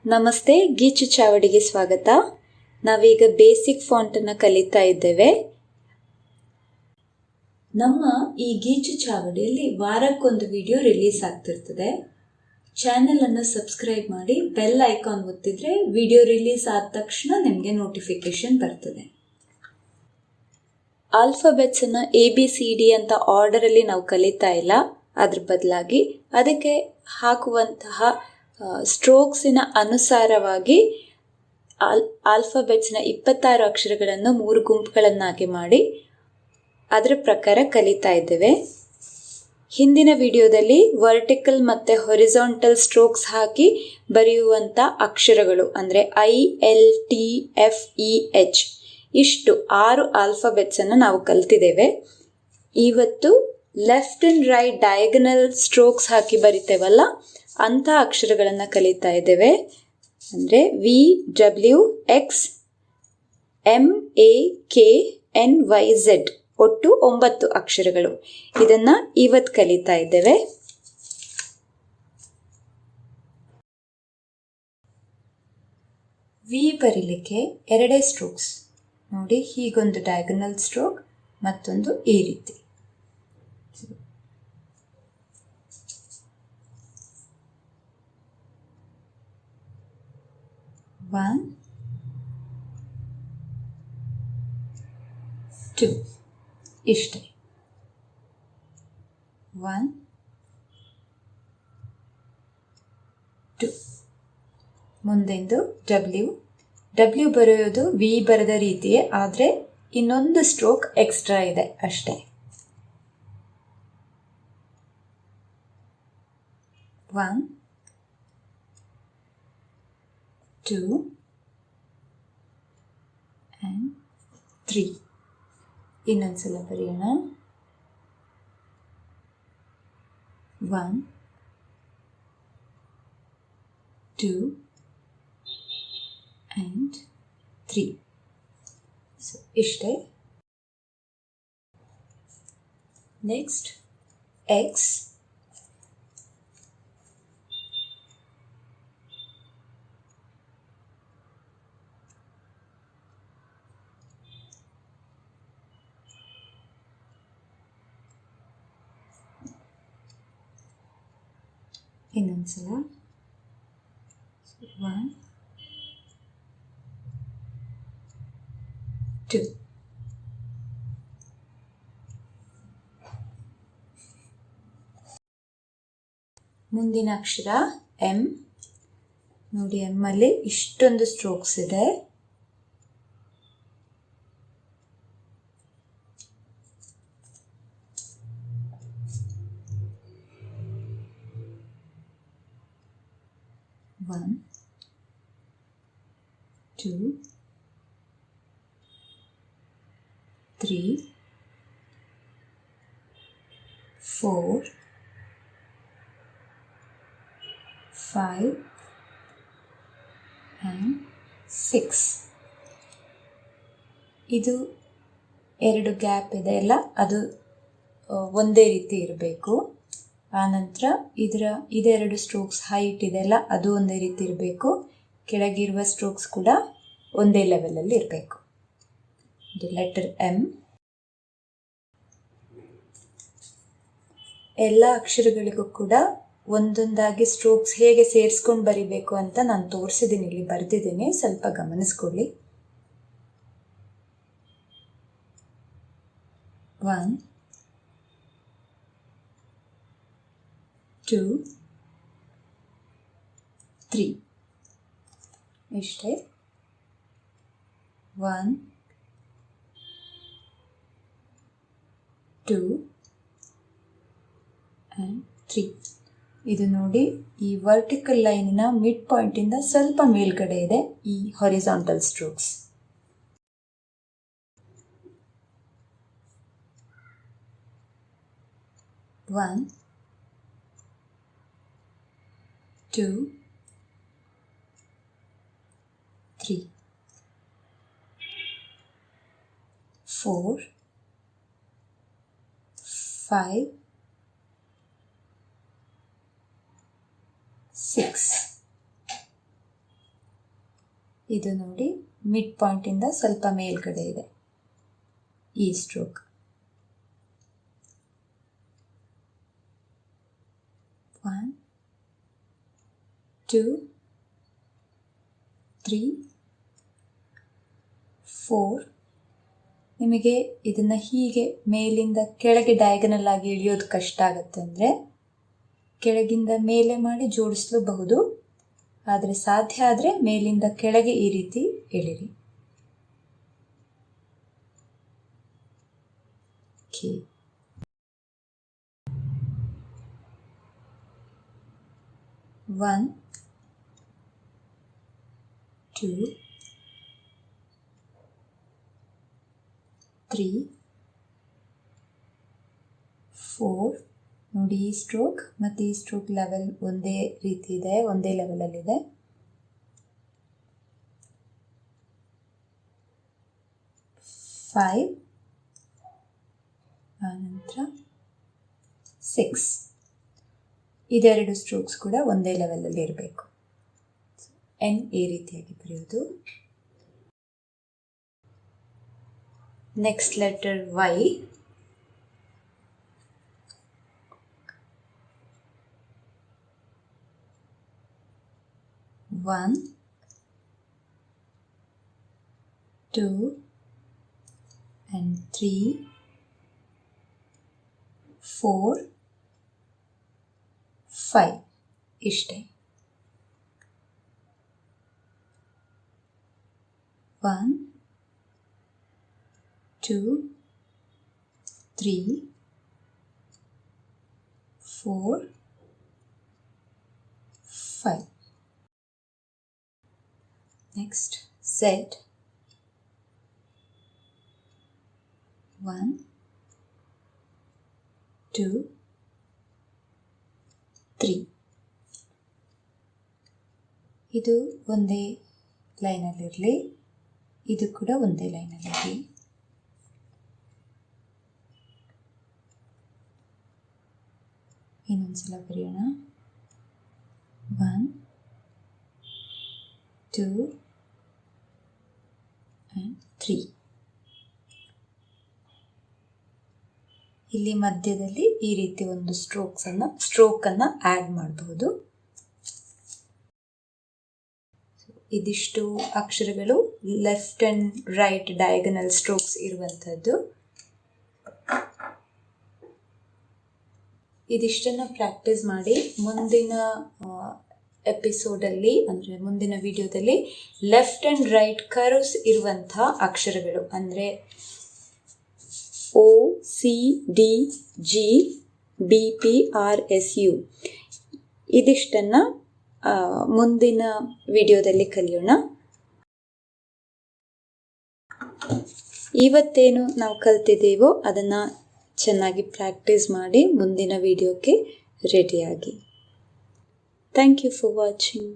ನಮಸ್ತೆ, ಗೀಚು ಚಾವಡಿಗೆ ಸ್ವಾಗತ. ನಾವೀಗ ಬೇಸಿಕ್ ಫಾಂಟನ್ನು ಕಲಿತಾ ಇದ್ದೇವೆ. ನಮ್ಮ ಈ ಗೀಚು ಚಾವಡಿಯಲ್ಲಿ ವಾರಕ್ಕೊಂದು ವಿಡಿಯೋ ರಿಲೀಸ್ ಆಗ್ತಿರ್ತದೆ. ಚಾನೆಲನ್ನು ಸಬ್ಸ್ಕ್ರೈಬ್ ಮಾಡಿ ಬೆಲ್ ಐಕಾನ್ ಒತ್ತಿದ್ರೆ ವಿಡಿಯೋ ರಿಲೀಸ್ ಆದ ತಕ್ಷಣ ನಿಮಗೆ ನೋಟಿಫಿಕೇಶನ್ ಬರ್ತದೆ. ಆಲ್ಫಾಬೆಟ್ಸನ್ನು ABCD ಅಂತ ಆರ್ಡರಲ್ಲಿ ನಾವು ಕಲಿತಾ ಇಲ್ಲ. ಅದ್ರ ಬದಲಾಗಿ ಅದಕ್ಕೆ ಹಾಕುವಂತಹ ಸ್ಟ್ರೋಕ್ಸಿನ ಅನುಸಾರವಾಗಿ ಆಲ್ಫಾಬೆಟ್ಸ್ನ 26 ಅಕ್ಷರಗಳನ್ನು 3 ಗುಂಪುಗಳನ್ನಾಗಿ ಮಾಡಿ ಅದರ ಪ್ರಕಾರ ಕಲಿತಾ ಇದ್ದೇವೆ. ಹಿಂದಿನ ವಿಡಿಯೋದಲ್ಲಿ ವರ್ಟಿಕಲ್ ಮತ್ತು ಹೊರಿಜಾಂಟಲ್ ಸ್ಟ್ರೋಕ್ಸ್ ಹಾಕಿ ಬರೆಯುವಂಥ ಅಕ್ಷರಗಳು ಅಂದರೆ ILTFEH ಇಷ್ಟು 6 ಆಲ್ಫಾಬೆಟ್ಸನ್ನು ನಾವು ಕಲ್ತಿದ್ದೇವೆ. ಇವತ್ತು left and right diagonal strokes ಹಾಕಿ ಬರಿತೇವಲ್ಲ ಅಂಥ ಅಕ್ಷರಗಳನ್ನು ಕಲಿತಾ ಇದ್ದೇವೆ. ಅಂದರೆ VWXMAKNYZ ಒಟ್ಟು 9 ಅಕ್ಷರಗಳು. ಇದನ್ನು ಇವತ್ತು ಕಲಿತಾ ಇದ್ದೇವೆ. ವಿ ಬರೀಲಿಕ್ಕೆ 2 ಸ್ಟ್ರೋಕ್ಸ್ ನೋಡಿ, ಹೀಗೊಂದು ಡಯಾಗನಲ್ ಸ್ಟ್ರೋಕ್, ಮತ್ತೊಂದು ಈ ರೀತಿ. 1 2 ಇಷ್ಟೇ. 1 2 ಮುಂದೆಂದು ಡಬ್ಲ್ಯೂ ಬರೆಯೋದು ವಿ ಬರೆದ ರೀತಿಯೇ, ಆದರೆ ಇನ್ನೊಂದು ಸ್ಟ್ರೋಕ್ ಎಕ್ಸ್ಟ್ರಾ ಇದೆ ಅಷ್ಟೇ. 1 2 and 3. ಇನ್ನೊಂದ್ಸಲ ಬರೆಯೋಣ. 1 2 and 3. ಸೊ ಇಷ್ಟೇ. ನೆಕ್ಸ್ಟ್ ಎಕ್ಸ್, ಇನ್ನೊಂದ್ಸಲ 1 2. ಮುಂದಿನ ಅಕ್ಷರ ಎಂ ನೋಡಿ. ಎಮ್ಮಲ್ಲಿ ಇಷ್ಟೊಂದು ಸ್ಟ್ರೋಕ್ಸ್ ಇದೆ. One, 2, 3, 4, 5 and 6. ಇದು 2 ಗ್ಯಾಪ್ ಇದೆ ಅಲ್ಲ, ಅದು ಒಂದೇ ರೀತಿ ಇರಬೇಕು. ಆನಂತರ ಇದೆರಡು ಸ್ಟ್ರೋಕ್ಸ್ ಹೈಟ್ ಇದೆಲ್ಲ ಅದು ಒಂದೇ ರೀತಿ ಇರಬೇಕು. ಕೆಳಗಿರುವ ಸ್ಟ್ರೋಕ್ಸ್ ಕೂಡ ಒಂದೇ ಲೆವೆಲಲ್ಲಿ ಇರಬೇಕು. ಇದು ಲೆಟರ್ ಎಂ. ಎಲ್ಲ ಅಕ್ಷರಗಳಿಗೂ ಕೂಡ ಒಂದೊಂದಾಗಿ ಸ್ಟ್ರೋಕ್ಸ್ ಹೇಗೆ ಸೇರಿಸ್ಕೊಂಡು ಬರಿಬೇಕು ಅಂತ ನಾನು ತೋರಿಸಿದ್ದೀನಿ, ಇಲ್ಲಿ ಬರೆದಿದ್ದೀನಿ, ಸ್ವಲ್ಪ ಗಮನಿಸ್ಕೊಳ್ಳಿ. 1 2 3 ಇಷ್ಟೇ. 1 2 and 3. ಇದು ನೋಡಿ, ಈ ವರ್ಟಿಕಲ್ ಲೈನಿನ ಮಿಡ್ ಪಾಯಿಂಟಿಂದ ಸ್ವಲ್ಪ ಮೇಲ್ಗಡೆ ಇದೆ ಈ ಹಾರಿಜಾಂಟಲ್ ಸ್ಟ್ರೋಕ್ಸ್. 1 2 3 4 5 6 ಇದು ನೋಡಿ ಮಿಡ್ ಪಾಯಿಂಟಿಂದ ಸ್ವಲ್ಪ ಮೇಲ್ಗಡೆ ಇದೆ ಈ ಸ್ಟ್ರೋಕ್. 1 2 3 4. ನಿಮಗೆ ಇದನ್ನು ಹೀಗೆ ಮೇಲಿಂದ ಕೆಳಗೆ ಡಯಾಗನಲ್ ಆಗಿ ಇಳಿಯೋದು ಕಷ್ಟ ಆಗುತ್ತೆ ಅಂದರೆ ಕೆಳಗಿಂದ ಮೇಲೆ ಮಾಡಿ ಜೋಡಿಸಲೂಬಹುದು. ಆದರೆ ಸಾಧ್ಯ ಆದರೆ ಮೇಲಿಂದ ಕೆಳಗೆ ಈ ರೀತಿ ಎಳಿರಿ. ಓಕೆ, 1 2 3 4. ನೋಡಿ ಈ ಸ್ಟ್ರೋಕ್ ಮತ್ತು ಈ ಸ್ಟ್ರೋಕ್ ಲೆವೆಲ್ ಒಂದೇ ರೀತಿ ಇದೆ, ಒಂದೇ ಲೆವೆಲಲ್ಲಿದೆ. 5 ಆನಂತರ 6. ಇದೆರಡು ಸ್ಟ್ರೋಕ್ಸ್ ಕೂಡ ಒಂದೇ ಲೆವೆಲಲ್ಲಿ ಇರಬೇಕು. ಎನ್ ಈ ರೀತಿಯಾಗಿ ಬರೆಯೋದು. Next letter Y. One, 2 and 3 4 5. ಇಷ್ಟೇ. 1 2 3 4 5. Next, Z. 1 2 3. ಇದು ಒಂದೇ ಲೈನಲ್ಲಿರಲಿ, ಇದು ಕೂಡ ಒಂದೇ ಲೈನಲ್ಲಿರಲಿ. ಇನ್ನೊಂದ್ಸಲ ಬರೆಯೋಣ. 1 2 and 3. ಇಲ್ಲಿ ಮಧ್ಯದಲ್ಲಿ ಈ ರೀತಿ ಒಂದು ಸ್ಟ್ರೋಕನ್ನು ಆ್ಯಡ್ ಮಾಡಬಹುದು. ಇದಿಷ್ಟು ಅಕ್ಷರಗಳು left and right diagonal strokes ಇರುವಂಥದ್ದು. ಇದಿಷ್ಟನ್ನು ಪ್ರಾಕ್ಟೀಸ್ ಮಾಡಿ ಮುಂದಿನ ಎಪಿಸೋಡಲ್ಲಿ ಅಂದರೆ ಮುಂದಿನ ವಿಡಿಯೋದಲ್ಲಿ ಲೆಫ್ಟ್ ಆ್ಯಂಡ್ ರೈಟ್ ಕರ್ವ್ಸ್ ಇರುವಂಥ ಅಕ್ಷರಗಳು ಅಂದರೆ OCDG BPRSU ಇದಿಷ್ಟನ್ನು ಮುಂದಿನ ವಿಡಿಯೋದಲ್ಲಿ ಕಲಿಯೋಣ. ಇವತ್ತೇನು ನಾವು ಕಲ್ತಿದ್ದೀವೋ ಅದನ್ನು ಚೆನ್ನಾಗಿ ಪ್ರಾಕ್ಟೀಸ್ ಮಾಡಿ ಮುಂದಿನ ವಿಡಿಯೋಕ್ಕೆ ರೆಡಿಯಾಗಿ. Thank you for watching.